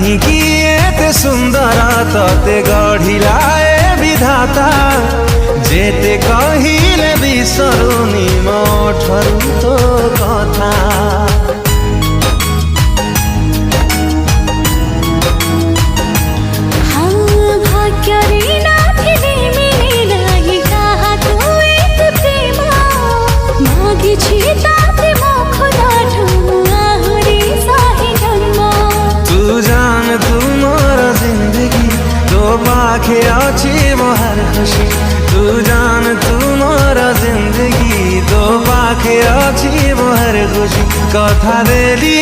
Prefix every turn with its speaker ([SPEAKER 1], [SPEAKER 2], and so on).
[SPEAKER 1] काहींकि एते सुंदर तते गढ़िलाए विधाता जेते कहिले बिसरुनी मोठरू तो कथा। पाखे अच्छी मोहर खुशी तू जान तू मोरा जिंदगी दो पाखे अच्छी मोहर खुशी कथा देली